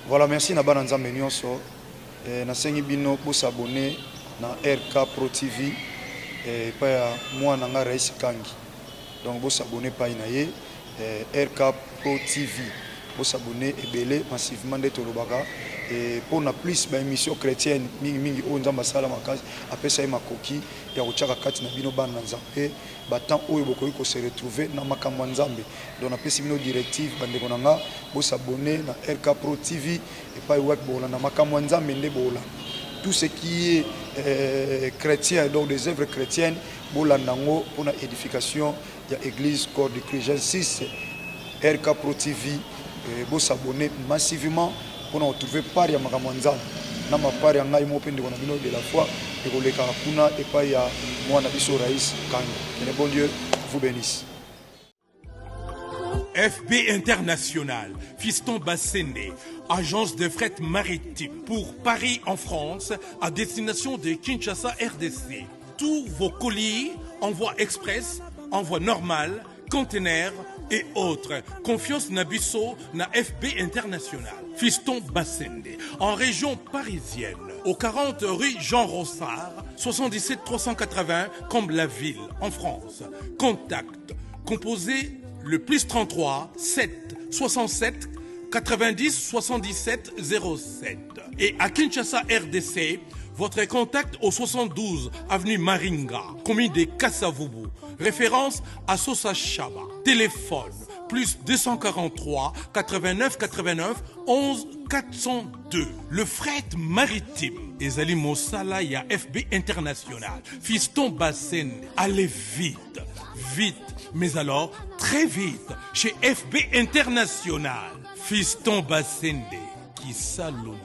Voilà, merci na bana nzambe nyonso. Nasengi bino pour s'abonner na RK Pro TV pa ya moi nanga Rais Kangi. Donc vous s'abonner pa inaye RK Pro TV. Vous s'abonner ebele massivement de Tolobaka et pour na plus ba émission chrétienne mingi o nzamba sala makazi apesa e makoki ya kochaka kati na bino bana nzambe batant oyo bokoyi ko se retrouver na makambo nzambe. Donc na pesi bino directive bande konanga vous s'abonner na RK Pro TV et pas web bola na makambo nzambe nde bola. Tout ce qui est chrétien, donc des œuvres chrétiennes, pour la édification de l'église Corps de Christ. J'insiste, RK Pro TV, vous s'abonner massivement pour nous retrouver par ya Makamanzam. Nous avons par ya Ngaï Mopende de la foi et pour les Karapuna et pas ya moi Nabiso Raïs Kangi. Que le bon Dieu vous bénisse. FB International, Fiston Bassende, agence de fret maritime pour Paris en France, à destination de Kinshasa RDC. Tous vos colis, envoi express, envoi normal, conteneurs et autres. Confiance Nabiso na FB International. Fiston Bassende, en région parisienne, au 40 rue Jean Rossard, 77 380 Comble-la-Ville, en France. Contact, composé le plus 33 7 67 90 77 07. Et à Kinshasa RDC, votre contact au 72 avenue Maringa, commune de Kassavubu. Référence à Sosa Chaba. Téléphone plus 243 89 89 11 402. Le fret maritime. Ezali Mosala ya FB International. Fiston Bassende. Allez vite. Vite. Mais alors, très vite, chez FB International. Fiston Bassende. Qui salue.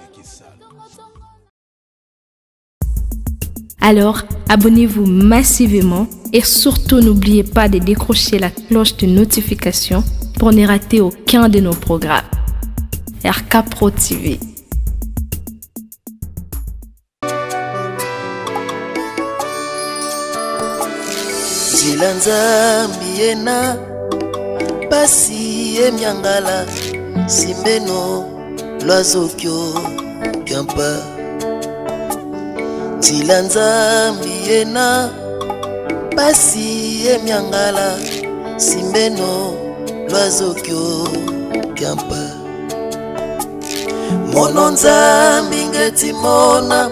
Alors, abonnez-vous massivement et surtout n'oubliez pas de décrocher la cloche de notification pour ne rater aucun de nos programmes. RK Pro TV. Zilanza miena pasi emyangala simbeno lwazokyo kyampa Zilanza miena pasi emyangala simbeno lwazokyo kyampa Mononza mingeti mona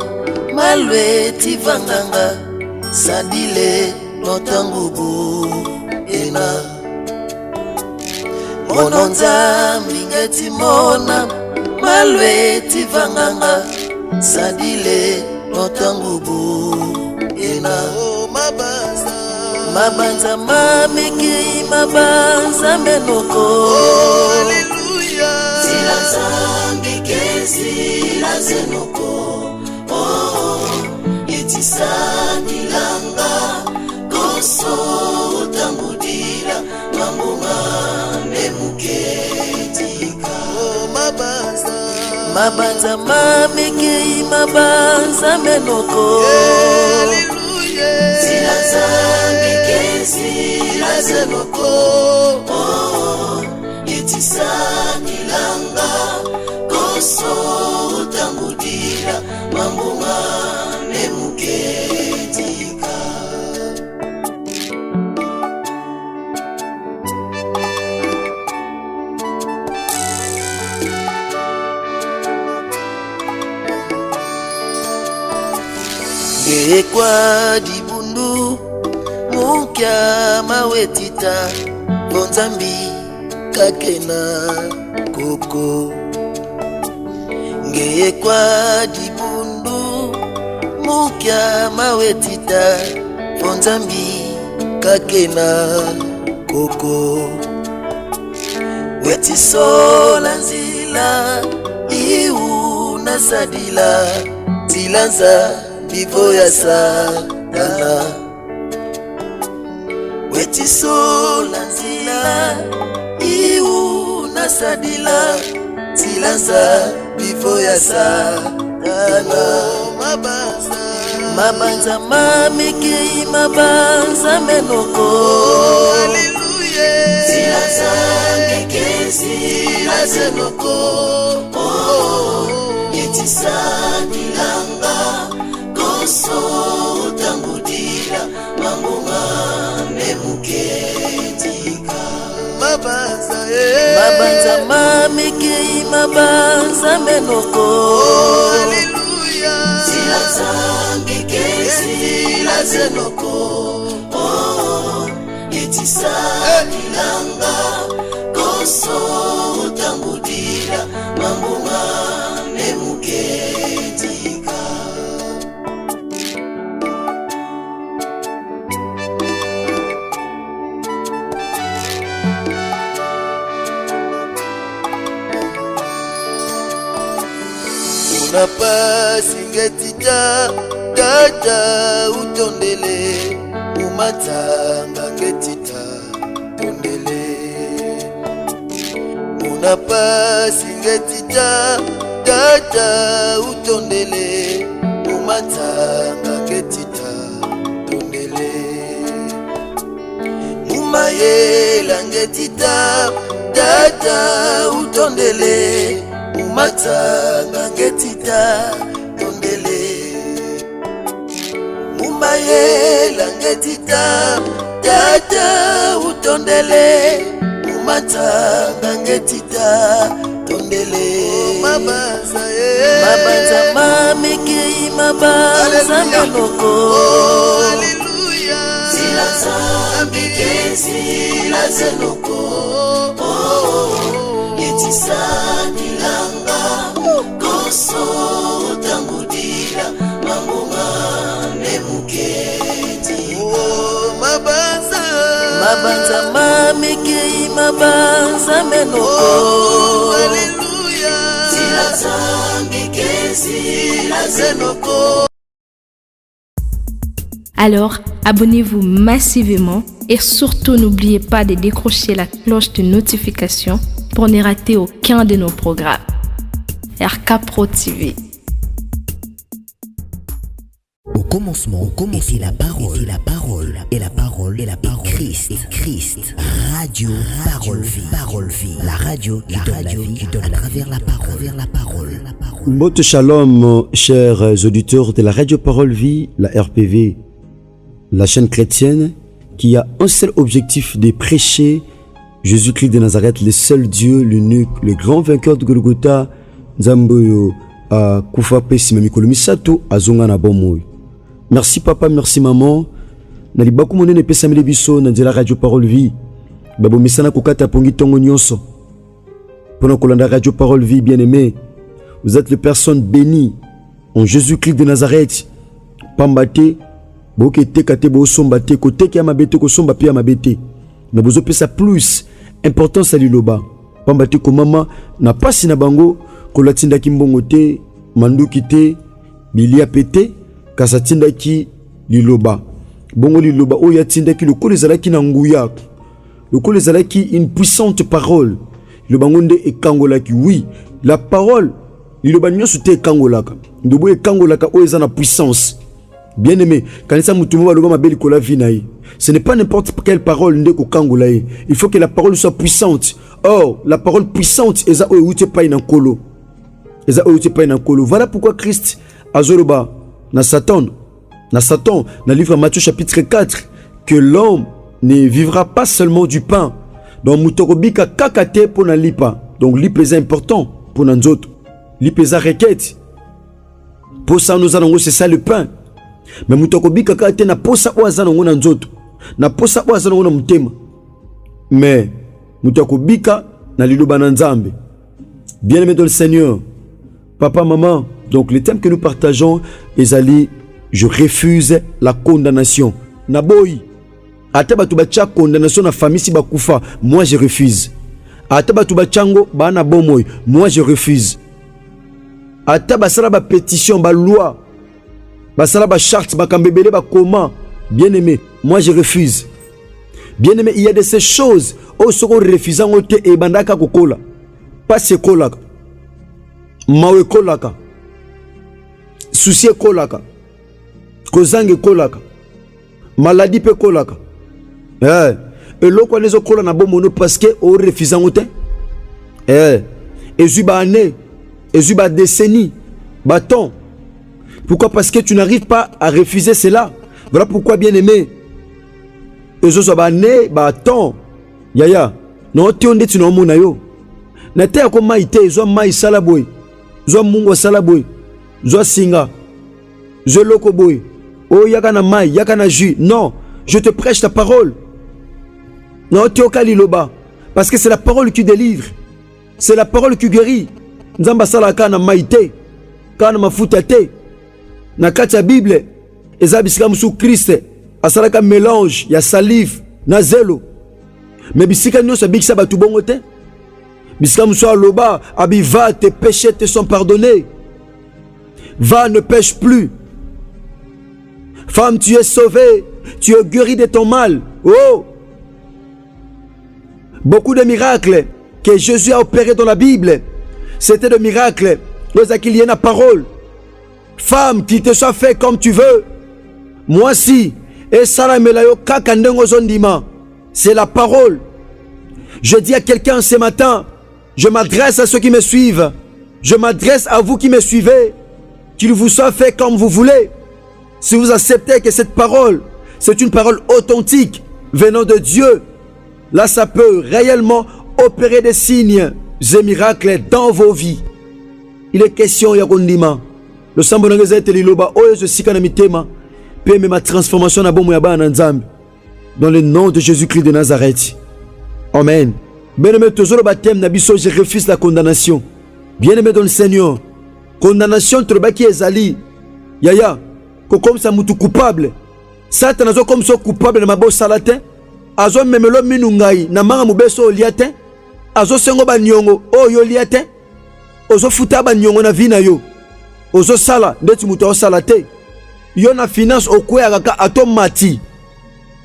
malweti vanganga sadile notangubu ena Mononza mingeti mona malweti vanganga sadile notangubu ena Mabanza mamiki mabanza menoko Hallelujah Zilanzangi kezi la zenoko Itisani langa Koso utangudira Mambunga nemuketika Mabanza mamiki mabanza menoko Hallelujah Zilanzangi kezi la zenoko Itisani langa Koso utangudira Mambunga nemuketika Gekwa dibundu Mukya mawetita Bonzambi kakena koko Gekwa dibundu Mukya mawetita Bonzambi kakena koko Wetisola nzila Iu nasadila Zilanza Vivo ya satana Wetisola nzila Iu nasadila Zilanza Vivo ya satana Mabanza mamiki mabanza menoko Hallelujah Zilanza ngekezi la zenoko etisanilanga koso utangudira mambunga nemuketika mabanza mamekei mabanza menoko haleluya zilazambikezi lazenoko etisanilanga koso utangudira mambunga nemuketika unapasingetita tata utondele umatanga ngetita tondele unapasingetita tata utondele umatanga ngetita tondele mumayela ngetita tata utondele umatanga ngetita tondele mumayela ngetita tata utondele umatanga ngetita tondele mabanza mamekei mabanza menoko haleluya zilazambikezi lazenoko etisanilanga koso utangudira mambunga nemuketika mabanza mamekei mabanza menoko haleluya zilazambikezi lazenoko. Alors, abonnez-vous massivement et surtout n'oubliez pas de décrocher la cloche de notification pour ne rater aucun de nos programmes. RK Pro TV. Au commencement était la parole, et la parole, Christ. Radio, parole vie, la radio qui donne la vie à travers la parole. Mbote Shalom, chers auditeurs de la radio Parole Vie, la RPV, la chaîne chrétienne qui a un seul objectif de prêcher Jésus-Christ de Nazareth, le seul Dieu, l'unique, le grand vainqueur de Golgotha, Nzamboyo, Kufa Pesi Mikolo Misato, Azonga na Bomoy. Merci papa, merci maman. Nali baku monene pesa mele biso na la radio Parole Vie. Babo misana kokata pongi tongo nyonso. Pendant kolanda radio Parole Vie, bien-aimé, vous êtes les personnes bénies en Jésus-Christ de Nazareth. Pambate, boke tekate bo sombate, kote ki amabete ko somba pi amabete. Mais vous avez ça plus importance à liloba. Pambate ko mama na pasi na bango ko latinda kimbongo te, manduki te, bilia pete, kasatinda ki liloba. Bongo liloba o yatinda ki lokole zalaki na nguya. Lokole zalaki une puissante parole. Le bangonde e kangolaki, oui, la parole liloba nyosu te kangolaka. Ndobo e kangolaka o ezana puissance. Bien aimé, quand ça mutumo baloba mabeli kola vinaï. Ce n'est pas n'importe quelle parole ndeko kangolaye. Il faut que la parole soit puissante. Or, la parole puissante eza oyoute pa ina kolo. Eza oyoute pa ina kolo. Voilà pourquoi Christ azoloba na Satan, dans le livre de Matthieu chapitre 4, que l'homme ne vivra pas seulement du pain. Donc mutokobika kakate pour na lipa. Donc lipa est important pour nanzoto. Lipa est requête. Pour ça nous allons c'est ça le pain. Mais mutokobika kakate na posa oazana ngona nzoto. Na posa oazana ngona mutema. Mais mutokobika na liloba na nzambe. Bien-aimé dans le Seigneur, papa, maman, donc le thème que nous partageons est ali, je refuse la condamnation. Naboy, ataba tubacha condamnation na famille si bakufa, moi je refuse. Ataba tubachango ba na bomoy, moi je refuse. Ataba sala ba pétition ba loi, ba sala ba charte ba kambebele ba comment, bien-aimé, moi je refuse. Bien-aimé, il y a de ces choses au soko refusant ote e bandaka kokola. Pas se kolaka. Mawe kolaka. Souci kolaka. Kozange kolaka. Maladie pe kolaka. Et loko nezo kola na bomono parce que o refusant ote. Et zuba année, et zuba décennie, bâton. Pourquoi? Parce que tu n'arrives pas à refuser cela. Voilà pourquoi, bien aimé, ezozo bane bâton yaya no tionde tino mona yo na te ko maite zo mai sala boy zo mungo sala boy zo singa zo loko boy o yaka na mai yaka na jus. Non, je te prêche ta parole. Non tioka liloba, parce que c'est la parole qui délivre, c'est la parole qui guérit. Nzamba sala kana maite kana mafuta te na katia Bible ezabisika musu Christ asalaka mélange ya salive na zelo. Mais bisika nyonso bikisa batu bongo te. Bisika musu aloba abi va, tes péchés te sont pardonnés. Va, ne pêche plus. Femme, tu es sauvée, tu es guérie de ton mal. Oh! Beaucoup de miracles que Jésus a opérés dans la Bible, c'était des miracles qu'il y ait la parole. Femme, qu'il te soit fait comme tu veux. Moi si, et salamelayo kakandengo zondima, c'est la parole. Je dis à quelqu'un ce matin, je m'adresse à ceux qui me suivent, je m'adresse à vous qui me suivez, qu'il vous soit fait comme vous voulez. Si vous acceptez que cette parole, c'est une parole authentique venant de Dieu, là ça peut réellement opérer des signes et miracles dans vos vies. Il est question yakondima. Le sambo nangezete liloba oyo je sikana mitema pe ma transformation na bomo ya bana nzambe dans le nom de Jésus-Christ de Nazareth. Amen. Bien-aimé tozolo baptême na biso, je refuse la condamnation. Bien-aimé dans le Seigneur, condamnation trobaki ezali yaya ko comme ça mutu coupable. Satan azo comme ça coupable na mabo salate. Azo memelo minungai na manga mubeso liate. Azo sengo ba nyongo oyo liate. Ozo futa ba nyongo na vina yo. Ozo sala ndeti mutu o salate. Yo na finance okwe akaka atomati.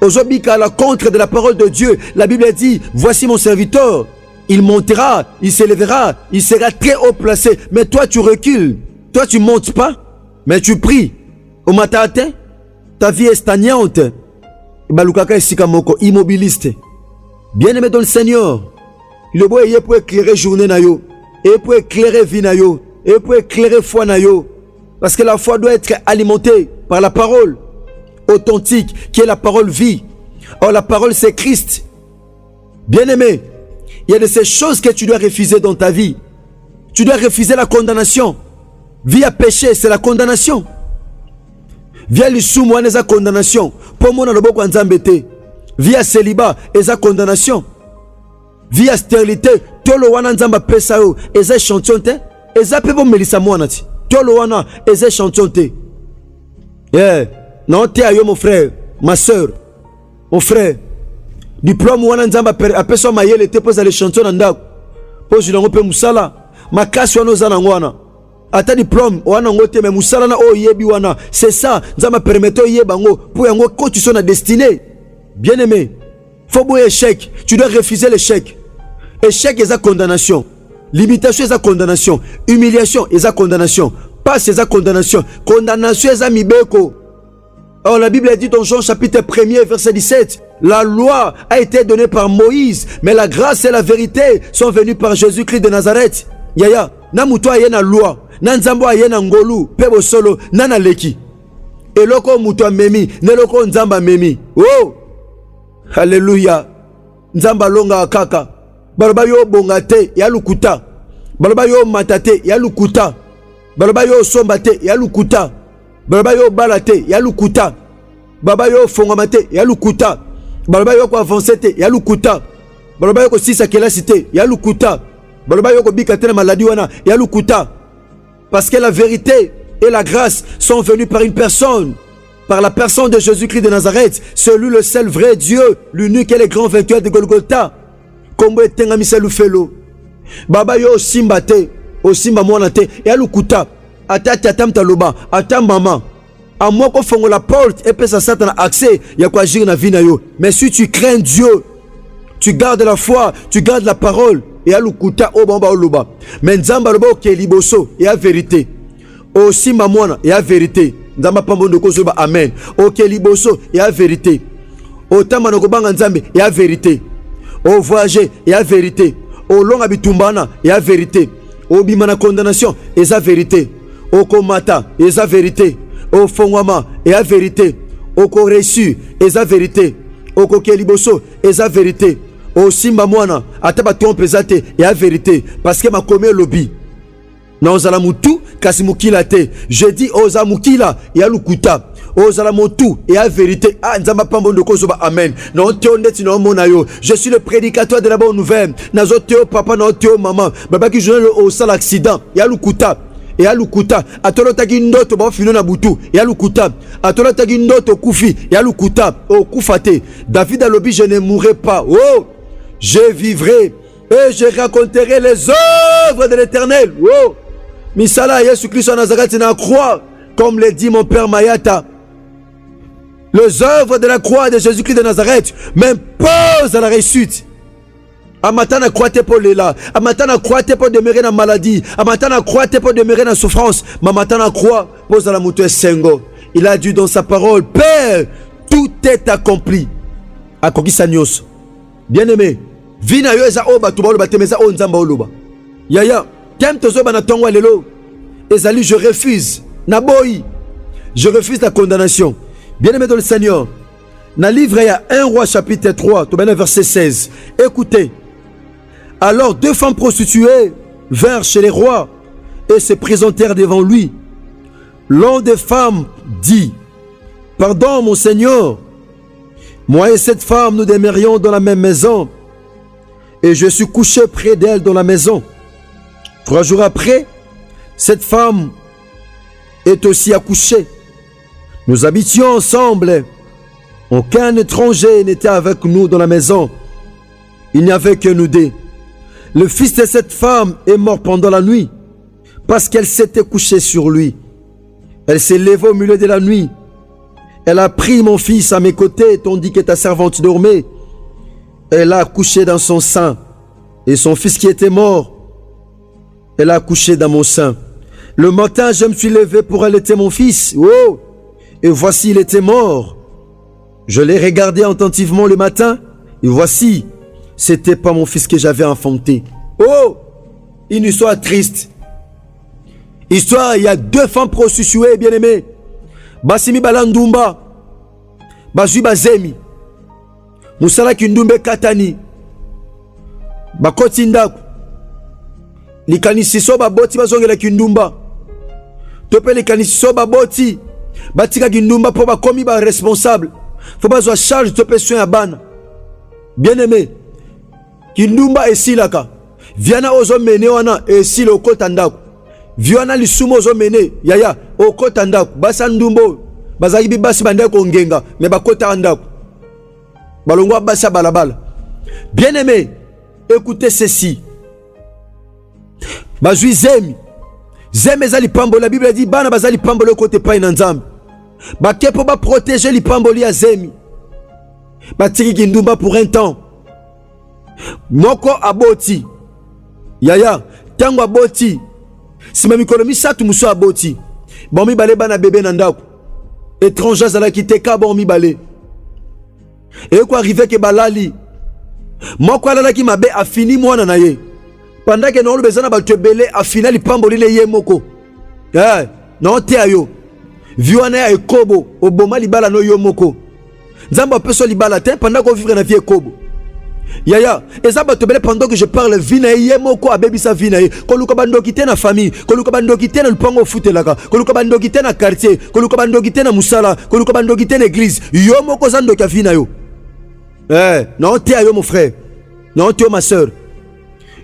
Ozo bika la contre de la parole de Dieu. La Bible dit, voici mon serviteur. Il montera, il s'élèvera, il sera très haut placé. Mais toi tu recules. Toi tu montes pas, mais tu pries. Au matin, ta vie est stagnante. Balukaka esikamoko, immobiliste. Bien-aimé dans le Seigneur, le boy est pour éclairer journée na yo, et pour éclairer vie na yo, et pour éclairer foi na yo. Parce que la foi doit être alimentée par la parole authentique, qui est la parole vie. Or la parole c'est Christ. Bien-aimé, il y a de ces choses que tu dois refuser dans ta vie. Tu dois refuser la condamnation. Vie à péché, c'est la condamnation. Via l'issoumo eza condamnation. Pour moi, loboko nzambete. Via célibat, eza condamnation. Via stérilité, tolo wana nzamba pesa yo, eza chantion te. Eza pebo melisa mwana ti. Tolo wana eza chantion te. Yeah. Non te ayo mon frère, ma soeur, mon frère. Diplôme wana nzamba apeso mayele te poza le chantion ndako. Pozi lango pe musala. Makasi wana ozana ngwana. Ata diplôme wana ngote me musala na o yebi wana. C'est ça, nzamba permetto yebango pour yango ko tu sois na destinée. Bien-aimé, faut boire échec, tu dois refuser l'échec. Échec est la condamnation. Limitation est la condamnation. Humiliation est la condamnation. Passe est la condamnation. Condamnation est la mibeko. Or la Bible dit dans Jean chapitre 1er verset 17, la loi a été donnée par Moïse, mais la grâce et la vérité sont venues par Jésus-Christ de Nazareth. Yaya, na muto ayena loi, na nzambo ayena ngolu, pebo solo, nana leki. Eloko muto memi, neloko nzamba memi. Oh! Alléluia. Nzamba longa kaka. Baloba yo bongate, ya lukuta. Baloba yo matate, ya lukuta. Baloba yo sombate, ya lukuta. Baloba yo balate, ya lukuta. Baba yo fongamate, ya lukuta. Baloba yo ko avancete, ya lukuta. Baloba yo ko sisa kelasite, ya lukuta. Baloba yo ko bikate na maladie wana, ya lukuta. Parce que la vérité et la grâce sont venues par une personne. Par la personne de Jésus-Christ de Nazareth, celui le seul vrai Dieu, l'unique et le grand vainqueur de Golgotha. Kombo etenga miselu felo. Baba yo simba te, o simba mwana te, ya lukuta. Atati atamta loba, atam maman. À moi qu'on fongo la porte et puis ça Satan a accès, ya quoi agir na vie na yo. Mais si tu crains Dieu, tu gardes la foi, tu gardes la parole, et à lukuta o bamba o loba. Mais nzamba loba o keliboso, et à vérité. O simba mwana, et à vérité. Nzamba pambondo kozoba amen. O keliboso, et à vérité. O tamano kobanga nzambe, et à vérité. O voyager, et à vérité. O longa bitumbana, et à vérité. O bimana condamnation, et à vérité. okomata eza vérité, ofongwama eza vérité, oko reçu eza vérité, oko keliboso eza vérité, osimba mwana ata ba trompe eza te eza vérité, parce que makomi lobi na ozala mutu kasi mukila te. Je dis oza mukila ya lukuta, ozala motu et la vérité. Ah, nzamba pambo ndoko zoba amen. Na oteo ndeti na omona yo. Je suis le prédicateur de la bonne nouvelle. Na oteo papa na oteo maman. Baba ki journal au sal accident. Ya lukuta. Et ya lukuta. Atolo tagi ndoto ba fino na butu. Ya lukuta. Atolo tagi ndoto kufi. Ya lukuta. Oh kufate. David a lobi je ne mourrai pas. Oh, je vivrai et je raconterai les œuvres de l'Éternel. Oh, misala Yesu Christ en Nazareth na croix, comme le dit mon père Mayata. Les œuvres de la croix de Jésus-Christ de Nazareth m'imposent à la réussite. Amatana croix pour l'éla. Amatana croix pour demeurer dans la maladie. Amatana croix pour demeurer dans la souffrance. Mamatana croix pose à la moto sengo. Il a dit dans sa parole, Père, tout est accompli. Akoki sanyos. Bien aimé. Vina yo eza oba tuba oloba temeza o nzamba oloba. Yaya, kem tozo bana tongwa lelo. Ezali je refuse. Naboyi. Je refuse la condamnation. Bien-aimé dans le Seigneur, dans le livre, il y a 1 Roi chapitre 3, verset 16. Écoutez. Alors 2 femmes prostituées vinrent chez les rois et se présentèrent devant lui. L'une des femmes dit, pardon mon Seigneur, moi et cette femme nous demeurions dans la même maison et je suis couché près d'elle dans la maison. 3 jours après, cette femme est aussi accouchée. Nous habitions ensemble. Aucun étranger n'était avec nous dans la maison. Il n'y avait que nous deux. Le fils de cette femme est mort pendant la nuit parce qu'elle s'était couchée sur lui. Elle s'est levée au milieu de la nuit. Elle a pris mon fils à mes côtés tandis que ta servante dormait. Elle a accouché dans son sein. Et son fils qui était mort, elle a accouché dans mon sein. Le matin, je me suis levé pour allaiter mon fils. Oh! Et voici, il était mort. Je l'ai regardé attentivement le matin. Et voici, c'était pas mon fils que j'avais enfanté. Oh, une histoire triste. Histoire, il y a 2 femmes prostituées, bien-aimées. Basimi balandumba. Bazui bazemi. Musala kindumbe katani. Bakoti ndaku. Likanisiso baboti bazongela kindumba. Tope likanisiso baboti. Batika kindumba po bakomi ba responsable. Faut pas avoir charge de tope soin à bana. Bien-aimé. Kindumba esilaka. Viana ozo mene wana esile okota ndaku. Viana lisumo ozo mene yaya okota ndaku. Basa ndumbo. Bazaki bibasi bandako ngenga me bakota ndaku. Balongwa basa balabala. Bien-aimé, écoutez ceci. Bazui zemi. Zemi ezali pambo, la Bible dit bana bazali pambo le côté pa inanzambe. Bakepo ba protéger li pambo li azemi. Batiki kindumba pour un temps. Moko aboti. Yaya, tango aboti. Sima mikolo misatu muso aboti. Bon mi bale bana bébé nandaku. Étranger zala kiteka bon mi bale. Et quoi arrivé que balali. Moko alala ki mabe a fini mwana na ye. Pendant que nous bezana ba tebele a finali pamboli le ye moko. Eh, non te ayo. Viwana ya ekobo oboma libala no yo moko. Nzamba peso libala te pendant qu'on vivre na vie ekobo. Yaya, ezaba tebele pendant que je parle vina ye moko abebisa vina ye. Koluka bando kite na famille, koluka bando kite na lupango futelaka, koluka bando kite na quartier, koluka bando kite na musala, koluka bando kite na église. Yo moko zando ka vina yo. Eh, non te ayo mon frère. Non te ma sœur.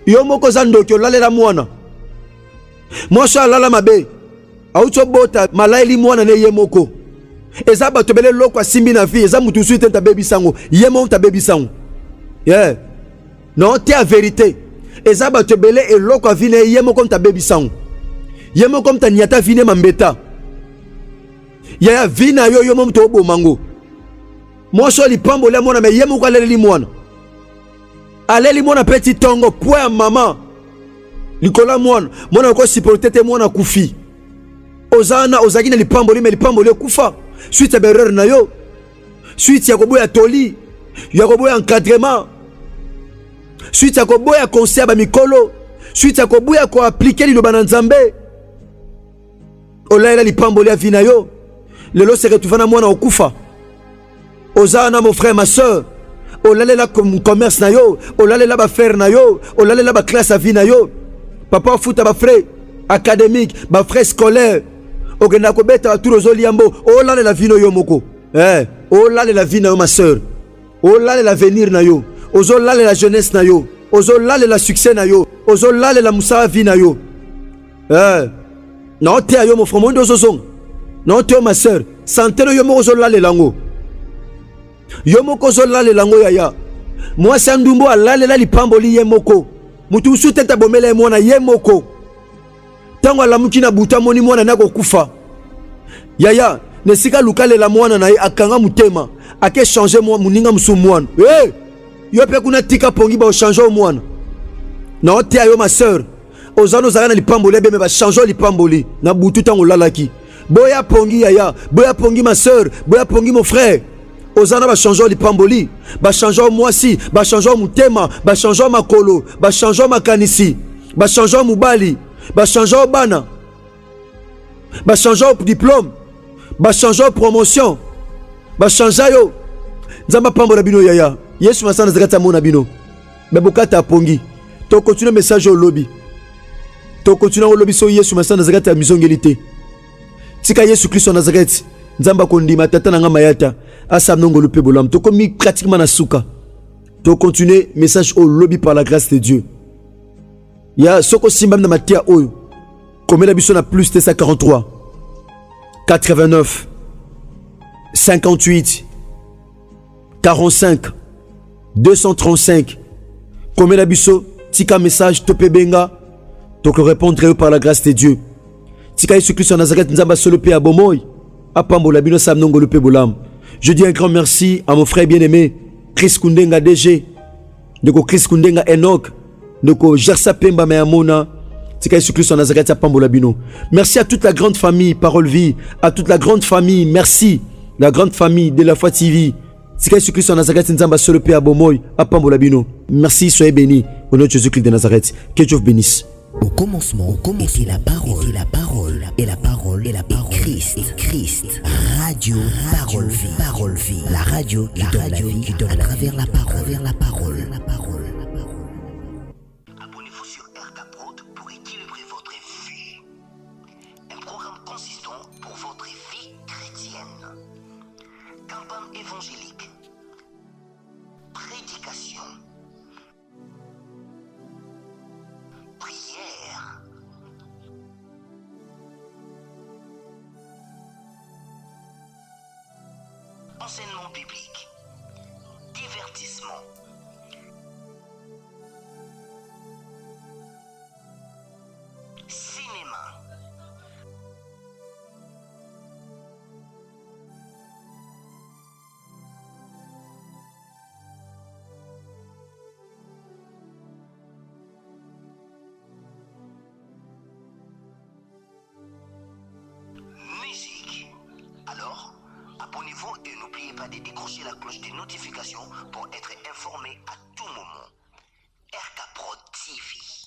Yo moko zando kyo lalela mwana. Mwasha lala mabe. Auto bota malaili mwana ne ye moko. Eza bato bele loko asimbi na vie, eza mutu suite ta baby sango. Ye mon ta baby sango. Yeah. Non, te a vérité. Eza bato bele e loko avine ye moko ta baby sango. Ye moko ta nyata vine mambeta. Ya vina yo yo mom to bo mango. Mwasha li pambo le mwana me ye moko aleli mwana. Aleli mwana petit tongo poa maman. Likola mwana, mwana ko supporter mwana kufi. Ozana ozagina lipamboli me lipamboli kufa. Suite à berreur na yo. Suite ya koboya toli. Ya koboya encadrement. Suite ya koboya conseil ba mikolo. Suite ya koboya ko appliquer liloba na Nzambe. olalela lipamboli ya vie na yo lelo se retrouva na mwana okufa oza na mon frère ma soeur olalela commerce na yo olalela bafrère na yo olalela baklasse ya vie na yo papa ofuta bafrais académique bafrais scolaire okenda kobeta batour ozolia mbo olalela vie na yo moko olalela vie na yo ma soeur olalela avenir na yo ozolalela jeunesse na yo ozolalela succès na yo ozolalela musala vie na yo na oteya yo mon frère mondo ozozonga na oteya ma soeur santé no yo moko ozolalela ngo yo moko ozolalela ngo yaya mwasi ya ndumbu alalela lipamboli ye moko mutu usu tete abomela ye mwana ye moko ntango alamuki na butu amoni mwana na kokufa yaya na esika lukalela mwana na ye akanga motema ake change moninga mosusu mwana yo mpe kuna tika pongi baochange o mwana na oteya yo ma soeur ozana ozalaka na lipamboli ebeme bachange o lipamboli na butu ntango olalaki boya pongi yaya boya pongi ma soeur boya pongi mon frère ozana bachange o lipamboli bachange o mwasi bachange o motema bachange o makolo bachange o makanisi bachange o mobali bachange o bana bachange o diplôme bachange o promotion bachange yo nzambe apambola bino yaya yesu masana zakati ya mona bino bebokata apongi tokontinue message olobi tokontinue olobi so yesu masana zakati ya mizongeli te tika yesu kristo nazareti nzambe akondima tata na nga mayata asamnongolo mpe bolamu tokomi pratiquement na suka tokontinue message olobi par la grâce de Dieu ya soko simba na matia oyo komela biso na plus de 143 89 58 45 235 komela biso tika message tope benga toko répondre par la grâce de Dieu tika Yesu Christ en Nazareth nzamba solo pe abomoy apambola bino samnongolo pe bolam. Je dis un grand merci à mon frère bien-aimé Chris Kundenga DG ndeko Chris Kundenga Enoch ndeko Gersa Pemba Meamona tika Yesu Christ en Nazareth apambola bino. Merci à toute la grande famille Parole Vie, à toute la grande famille, merci la grande famille de la Foi TV. tika Yesu Christ en Nazareth nzamba solo pe abomoy apambola bino. Merci, soyez bénis au nom de Jésus-Christ de Nazareth. Que Dieu vous bénisse. Au commencement était la parole, et la parole, et la parole, et la parole, Christ, radio, parole vie, la radio qui donne la vie, à travers la parole, Abonnez-vous sur RK Prod pour équilibrer votre vie. Un programme consistant pour votre vie chrétienne. Campagne évangélique. Prédication. Prière. Enseignement biblique. Divertissement. Cinéma. Musique. Alors, abonnez-vous et n'oubliez pas de décrocher la cloche des notifications pour être informé à tout moment. RK Prod TV.